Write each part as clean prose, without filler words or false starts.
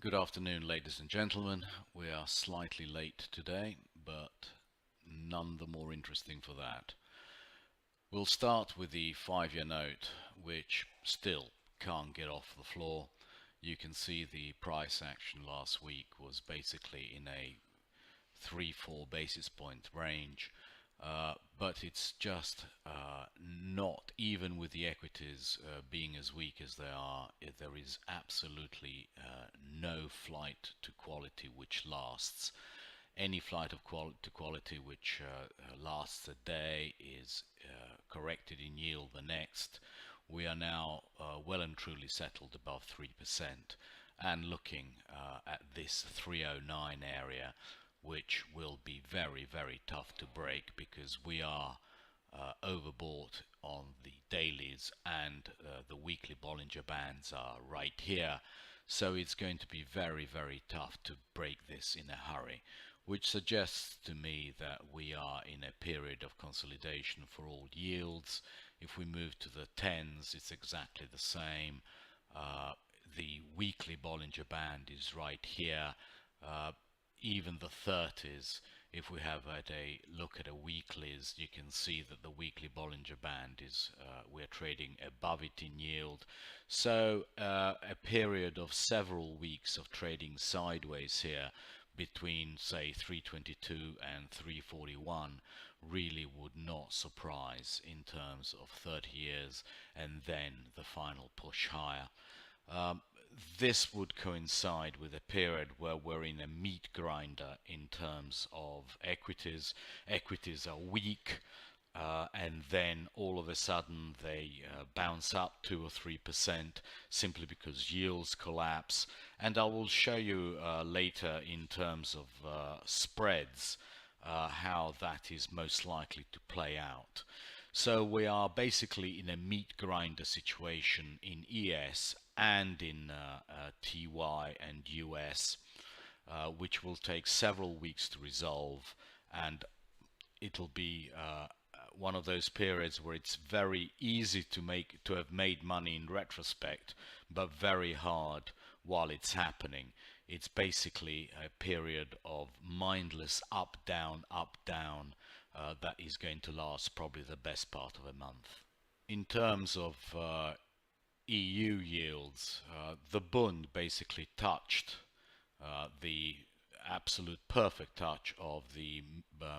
Good afternoon, ladies and gentlemen. We are slightly late today, but none the more interesting for that. We'll start with the 5-year note, which still can't get off the floor. You can see the price action last week was basically in a 3-4 basis point range. But it's just not, even with the equities being as weak as they are, there is absolutely no flight to quality which lasts. Any flight of to quality which lasts a day is corrected in yield the next. We are now well and truly settled above 3% and looking at this 309 area, which will be very, very tough to break because we are overbought on the dailies, and the weekly Bollinger Bands are right here. So it's going to be very, very tough to break this in a hurry, which suggests to me that we are in a period of consolidation for all yields. If we move to the 10s, it's exactly the same. The weekly Bollinger Band is right here. Even the 30s, if we have a look at a weeklies, you can see that the weekly Bollinger Band is we're trading above it in yield. So a period of several weeks of trading sideways here between say 322 and 341 really would not surprise in terms of 30 years and then the final push higher. This would coincide with a period where we're in a meat grinder in terms of equities. Equities are weak, and then all of a sudden they bounce up 2 or 3% simply because yields collapse. And I will show you later in terms of spreads how that is most likely to play out. So we are basically in a meat grinder situation in ES and in TY and US, which will take several weeks to resolve, and it'll be one of those periods where it's very easy to have made money in retrospect, but very hard while it's happening. It's basically a period of mindless up down that is going to last probably the best part of a month. In terms of EU yields, the Bund basically touched the absolute perfect touch of the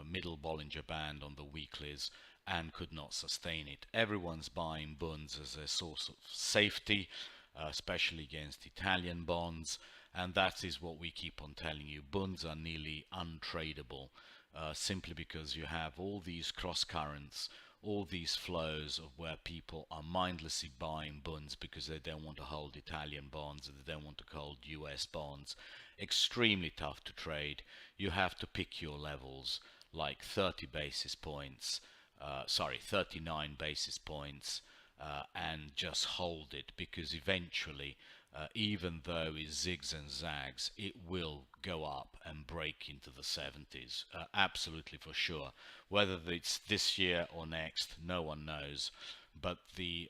middle Bollinger Band on the weeklies and could not sustain it. Everyone's buying Bunds as a source of safety, especially against Italian bonds, and that is what we keep on telling you. Bunds are nearly untradeable, simply because you have all these cross currents, all these flows of where people are mindlessly buying bonds because they don't want to hold Italian bonds, and they don't want to hold US bonds. Extremely tough to trade. You have to pick your levels, like 30 basis points, 39 basis points, and just hold it, because eventually, even though it zigs and zags, it will go up and break into the 70s, absolutely for sure. Whether it's this year or next, no one knows. But the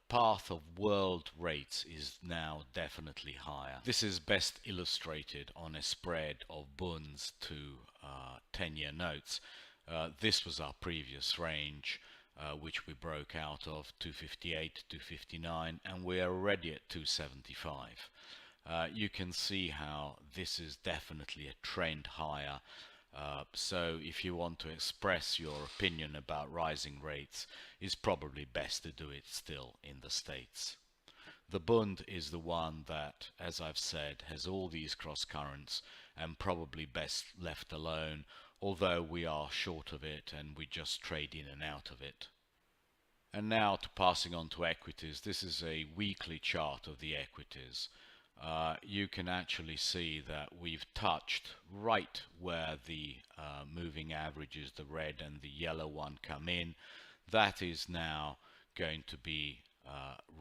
path of world rates is now definitely higher. This is best illustrated on a spread of Bunds to 10-year notes. This was our previous range, which we broke out of 258 to 259, and we are already at 275. You can see how this is definitely a trend higher. So if you want to express your opinion about rising rates, it's probably best to do it still in the States. The Bund is the one that, as I've said, has all these cross currents and probably best left alone, although we are short of it and we just trade in and out of it. And now to passing on to equities. This is a weekly chart of the equities. You can actually see that we've touched right where the moving averages, the red and the yellow one, come in. That is now going to be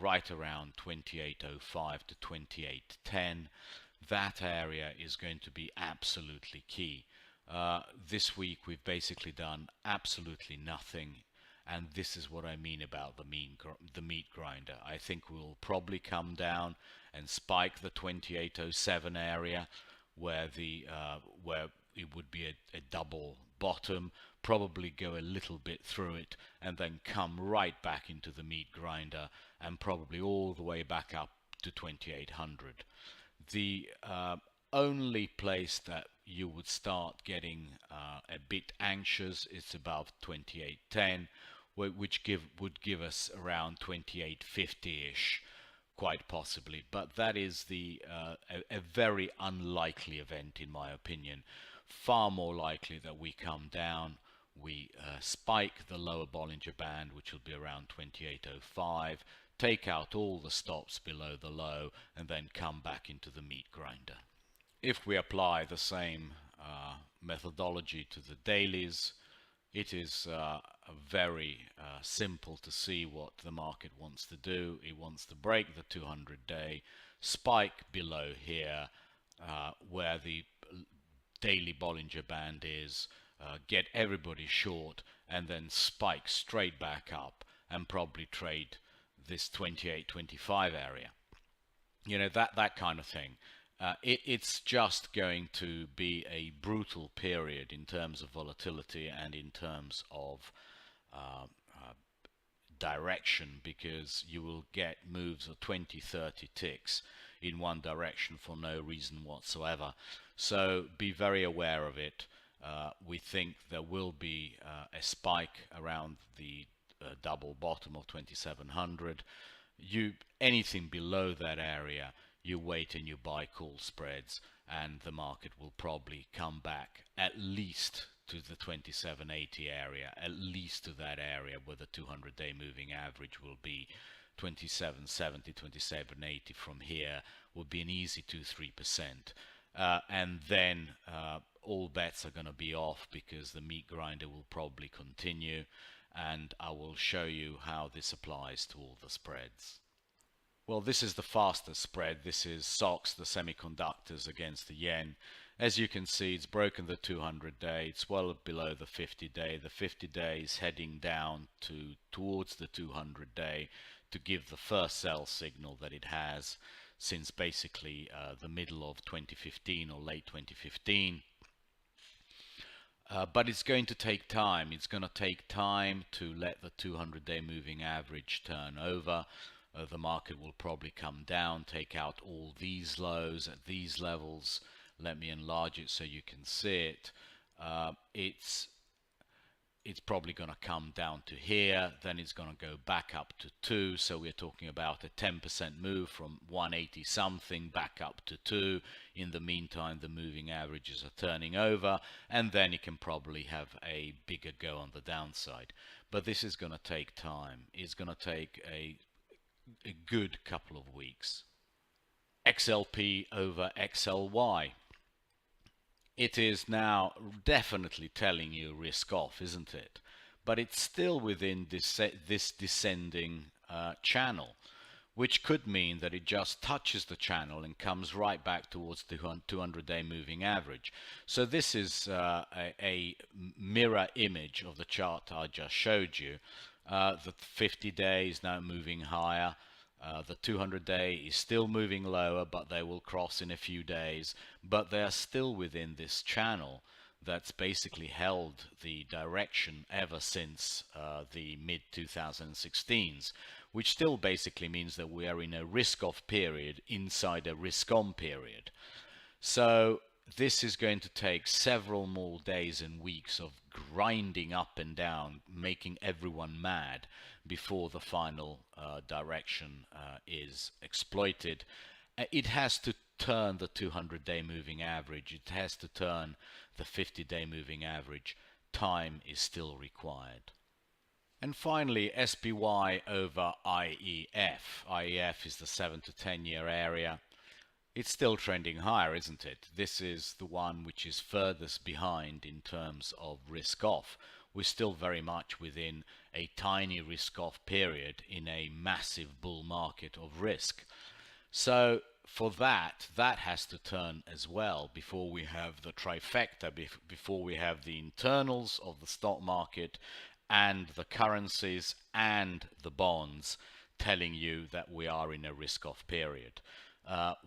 right around 2805 to 2810. That area is going to be absolutely key. This week we've basically done absolutely nothing, And this is what I mean about the meat grinder. I think we'll probably come down and spike the 2807 area, where where it would be a double bottom, probably go a little bit through it, and then come right back into the meat grinder, and probably all the way back up to 2800. The only place that you would start getting a bit anxious is above 2810, which would give us around 2850-ish, quite possibly. But that is a very unlikely event, in my opinion. Far more likely that we come down, we spike the lower Bollinger Band, which will be around 2805, take out all the stops below the low, and then come back into the meat grinder. If we apply the same methodology to the dailies, it is very simple to see what the market wants to do. It wants to break the 200-day, spike below here, where the daily Bollinger Band is, get everybody short, and then spike straight back up and probably trade this 28-25 area. You know, that kind of thing. It's just going to be a brutal period in terms of volatility and in terms of direction, because you will get moves of 20-30 ticks in one direction for no reason whatsoever. So be very aware of it. We think there will be a spike around the double bottom of 2700. Anything below that area, you wait and you buy call spreads, and the market will probably come back at least to the 2780 area, at least to that area where the 200-day moving average will be. 2770, 2780 from here will be an easy 2-3%. And then all bets are going to be off, because the meat grinder will probably continue, and I will show you how this applies to all the spreads. Well, this is the fastest spread. This is SOX, the semiconductors, against the yen. As you can see, it's broken the 200-day. It's well below the 50-day. The 50-day is heading down towards the 200-day to give the first sell signal that it has since basically the middle of 2015 or late 2015. But it's going to take time. It's going to take time to let the 200-day moving average turn over. The market will probably come down, take out all these lows at these levels. Let me enlarge it so you can see it. It's probably going to come down to here, then it's going to go back up to 2, so we're talking about a 10% move from 180 something back up to 2. In the meantime, the moving averages are turning over, and then it can probably have a bigger go on the downside. But this is going to take time. It's going to take a good couple of weeks. XLP over XLY. It is now definitely telling you risk off, isn't it? But it's still within this descending channel, which could mean that it just touches the channel and comes right back towards the 200-day moving average. So this is a mirror image of the chart I just showed you. The 50-day is now moving higher. The 200-day is still moving lower, but they will cross in a few days. But they are still within this channel that's basically held the direction ever since the mid-2016s, which still basically means that we are in a risk-off period inside a risk-on period. So this is going to take several more days and weeks of grinding up and down, making everyone mad, before the final direction is exploited. It has to turn the 200-day moving average. It has to turn the 50-day moving average. Time is still required. And finally, SPY over IEF. IEF is the 7 to 10 year area. It's still trending higher, isn't it? This is the one which is furthest behind in terms of risk off. We're still very much within a tiny risk off period in a massive bull market of risk. So for that has to turn as well before we have the trifecta, before we have the internals of the stock market and the currencies and the bonds telling you that we are in a risk-off period.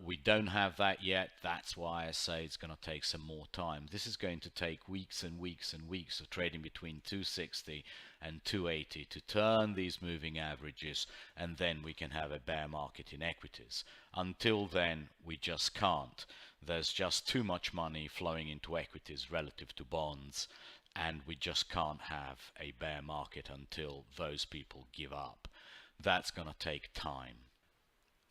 We don't have that yet. That's why I say it's going to take some more time. This is going to take weeks and weeks and weeks of trading between 260 and 280 to turn these moving averages, and then we can have a bear market in equities. Until then, we just can't. There's just too much money flowing into equities relative to bonds, and we just can't have a bear market until those people give up. That's going to take time.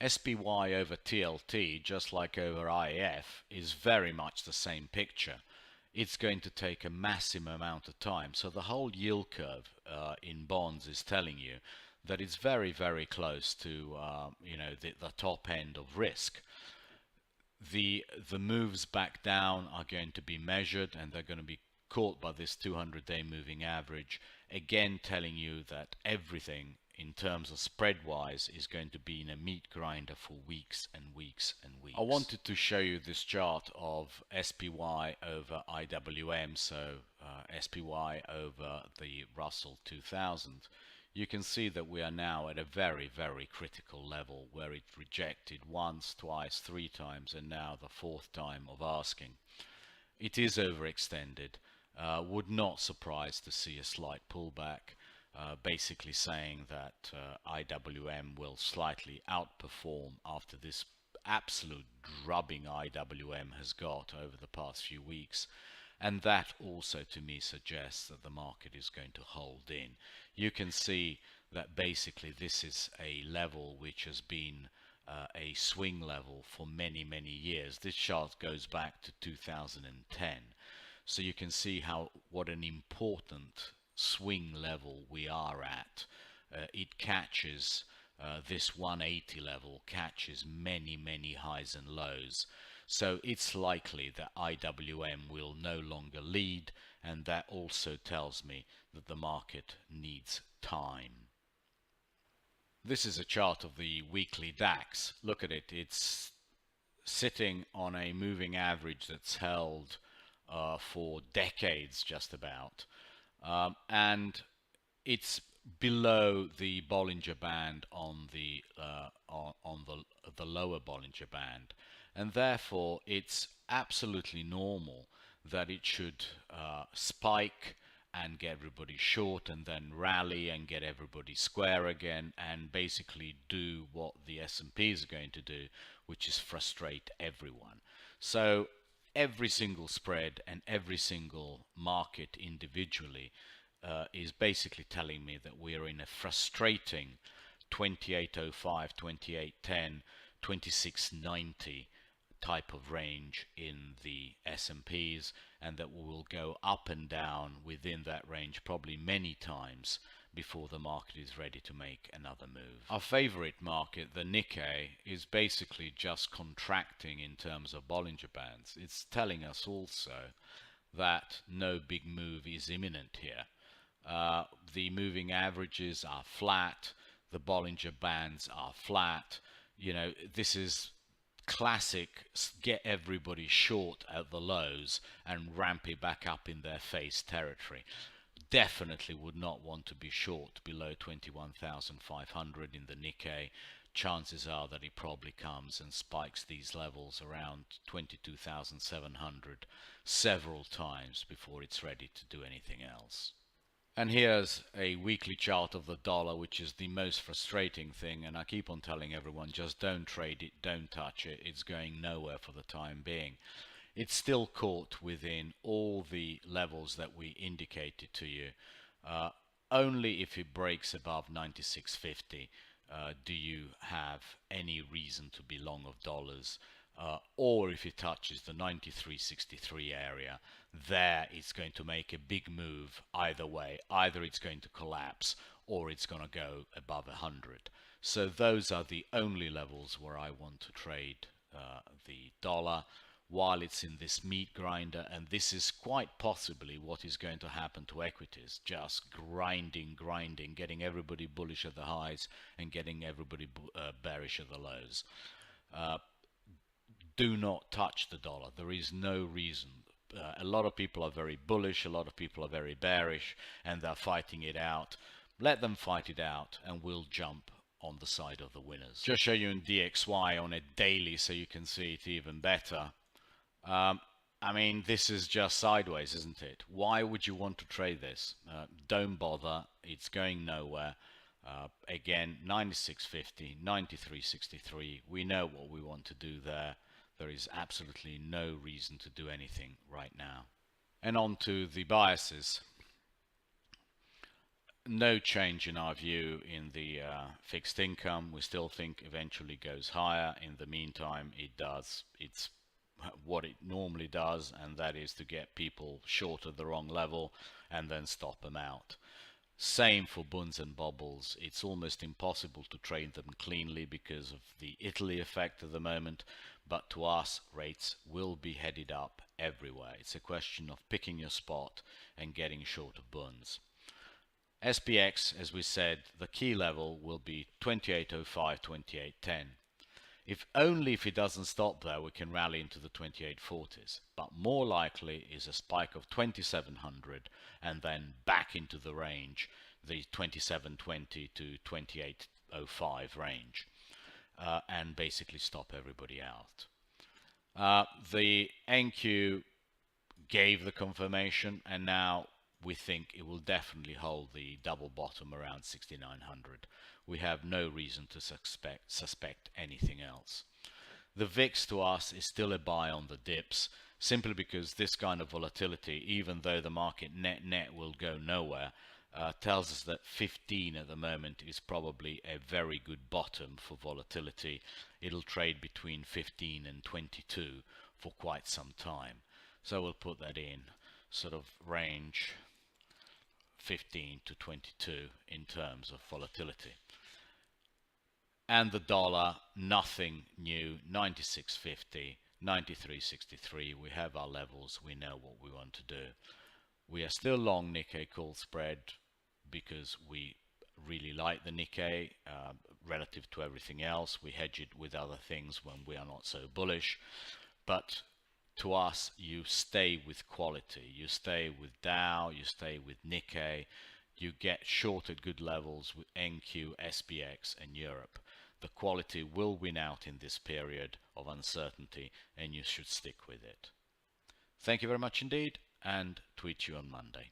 SPY over TLT, just like over IF, is very much the same picture. It's going to take a massive amount of time. So the whole yield curve in bonds is telling you that it's very, very close to the top end of risk. The moves back down are going to be measured, and they're going to be caught by this 200-day moving average, again telling you that everything in terms of spread wise is going to be in a meat grinder for weeks and weeks and weeks. I wanted to show you this chart of SPY over IWM, so SPY over the Russell 2000. You can see that we are now at a very, very critical level where it rejected once, twice, three times, and now the fourth time of asking. It is overextended. Would not surprise to see a slight pullback, basically saying that IWM will slightly outperform after this absolute drubbing IWM has got over the past few weeks. And that also to me suggests that the market is going to hold in. You can see that basically this is a level which has been a swing level for many, many years. This chart goes back to 2010. So you can see what an important swing level we are at. It catches this 180 level, catches many, many highs and lows. So it's likely that IWM will no longer lead, and that also tells me that the market needs time. This is a chart of the weekly DAX. Look at it. It's sitting on a moving average that's held for decades just about. And it's below the Bollinger Band on the lower Bollinger Band, and therefore it's absolutely normal that it should spike and get everybody short, and then rally and get everybody square again, and basically do what the S&P is going to do, which is frustrate everyone. So every single spread and every single market individually is basically telling me that we are in a frustrating 2805, 2810, 2690 type of range in the S&Ps, and that we will go up and down within that range probably many times before the market is ready to make another move. Our favorite market, the Nikkei, is basically just contracting in terms of Bollinger Bands. It's telling us also that no big move is imminent here. The moving averages are flat, the Bollinger Bands are flat. You know, this is classic get everybody short at the lows and ramp it back up in their face territory. Definitely would not want to be short below 21,500 in the Nikkei. Chances are that it probably comes and spikes these levels around 22,700 several times before it's ready to do anything else. And here's a weekly chart of the dollar, which is the most frustrating thing, and I keep on telling everyone, just don't trade it, don't touch it, it's going nowhere for the time being. It's still caught within all the levels that we indicated to you. Only if it breaks above 96.50 do you have any reason to be long of dollars. Or if it touches the 93.63 area, there it's going to make a big move either way. Either it's going to collapse or it's going to go above 100. So those are the only levels where I want to trade the dollar while it's in this meat grinder, and this is quite possibly what is going to happen to equities, just grinding, getting everybody bullish at the highs and getting everybody bearish at the lows. Do not touch the dollar. There is no reason A lot of people are very bullish, a lot of people are very bearish, and they're fighting it out. Let them fight it out, and we'll jump on the side of the winners. Just show you in DXY on a daily so you can see it even better. I mean, this is just sideways, isn't it? Why would you want to trade this? Don't bother. It's going nowhere. Again, 96.50, 93.63. We know what we want to do there. There is absolutely no reason to do anything right now. And on to the biases. No change in our view in the fixed income. We still think eventually goes higher. In the meantime, it does. It's what it normally does, and that is to get people short at the wrong level and then stop them out. Same for bunds and bubbles. It's almost impossible to trade them cleanly because of the Italy effect at the moment, but to us, rates will be headed up everywhere. It's a question of picking your spot and getting short of bunds. SPX, as we said, the key level will be 28.05, 28.10. If only if it doesn't stop there, we can rally into the 2840s. But more likely is a spike of 2700 and then back into the range, the 2720 to 2805 range, and basically stop everybody out. The NQ gave the confirmation, and now we think it will definitely hold the double bottom around 6900. We have no reason to suspect anything else. The VIX to us is still a buy on the dips, simply because this kind of volatility, even though the market net will go nowhere, tells us that 15 at the moment is probably a very good bottom for volatility. It'll trade between 15 and 22 for quite some time. So we'll put that in sort of range 15 to 22 in terms of volatility. And the dollar, nothing new, 96.50, 93.63. We have our levels, we know what we want to do. We are still long Nikkei call spread because we really like the Nikkei relative to everything else. We hedge it with other things when we are not so bullish. But to us, you stay with quality. You stay with Dow, you stay with Nikkei. You get short at good levels with NQ, SPX, and Europe. The quality will win out in this period of uncertainty, and you should stick with it. Thank you very much indeed, and tweet you on Monday.